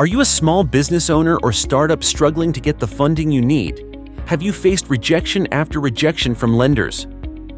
Are you a small business owner or startup struggling to get the funding you need? Have you faced rejection after rejection from lenders?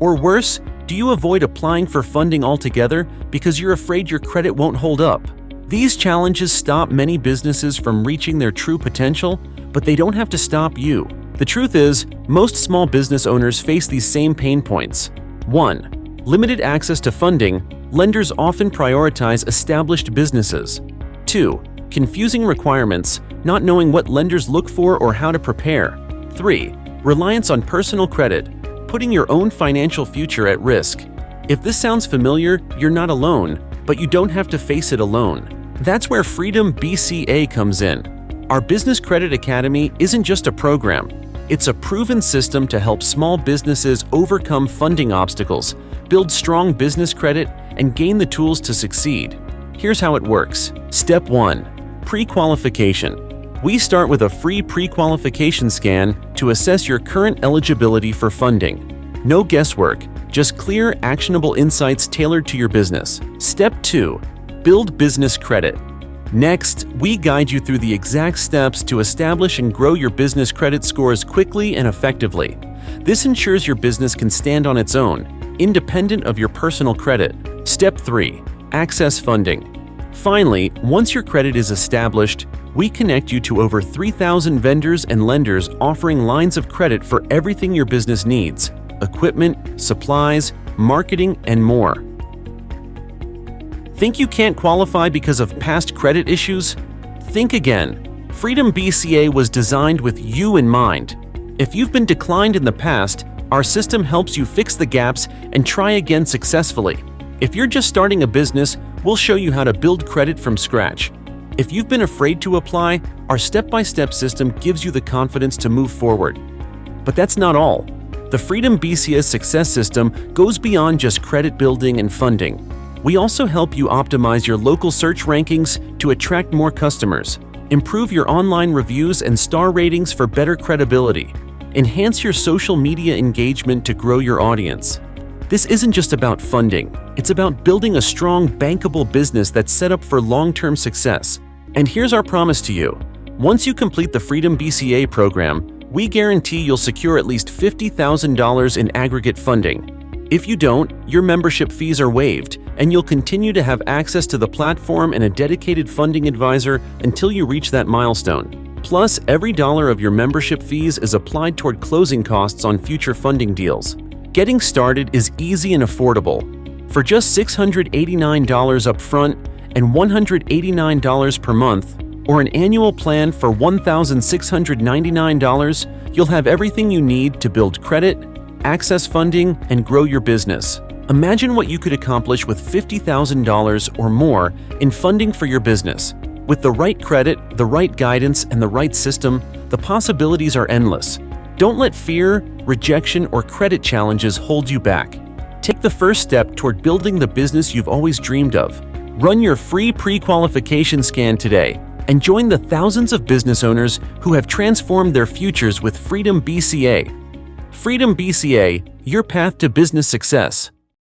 Or worse, do you avoid applying for funding altogether because you're afraid your credit won't hold up? These challenges stop many businesses from reaching their true potential, but they don't have to stop you. The truth is, most small business owners face these same pain points. 1. Limited access to funding. Lenders often prioritize established businesses. 2. Confusing requirements, not knowing what lenders look for or how to prepare. 3. Reliance on personal credit, putting your own financial future at risk. If this sounds familiar, you're not alone, but you don't have to face it alone. That's where Freedom BCA comes in. Our Business Credit Academy isn't just a program. It's a proven system to help small businesses overcome funding obstacles, build strong business credit, and gain the tools to succeed. Here's how it works. Step 1. Pre-qualification. We start with a free pre-qualification scan to assess your current eligibility for funding. No guesswork, just clear, actionable insights tailored to your business. Step 2. Build business credit. Next, we guide you through the exact steps to establish and grow your business credit scores quickly and effectively. This ensures your business can stand on its own, independent of your personal credit. Step 3. Access funding. Finally, once your credit is established, we connect you to over 3,000 vendors and lenders offering lines of credit for everything your business needs: equipment, supplies, marketing, and more. Think you can't qualify because of past credit issues? Think again. Freedom BCA was designed with you in mind. If you've been declined in the past, our system helps you fix the gaps and try again successfully. If you're just starting a business, we'll show you how to build credit from scratch. If you've been afraid to apply, our step-by-step system gives you the confidence to move forward. But that's not all. The Freedom BCA Success System goes beyond just credit building and funding. We also help you optimize your local search rankings to attract more customers, improve your online reviews and star ratings for better credibility, enhance your social media engagement to grow your audience. This isn't just about funding, it's about building a strong, bankable business that's set up for long-term success. And here's our promise to you. Once you complete the Freedom BCA program, we guarantee you'll secure at least $50,000 in aggregate funding. If you don't, your membership fees are waived, and you'll continue to have access to the platform and a dedicated funding advisor until you reach that milestone. Plus, every dollar of your membership fees is applied toward closing costs on future funding deals. Getting started is easy and affordable. For just $689 upfront and $189 per month, or an annual plan for $1,699, you'll have everything you need to build credit, access funding, and grow your business. Imagine what you could accomplish with $50,000 or more in funding for your business. With the right credit, the right guidance, and the right system, the possibilities are endless. Don't let fear, rejection, or credit challenges hold you back. Take the first step toward building the business you've always dreamed of. Run your free pre-qualification scan today and join the thousands of business owners who have transformed their futures with Freedom BCA. Freedom BCA, your path to business success.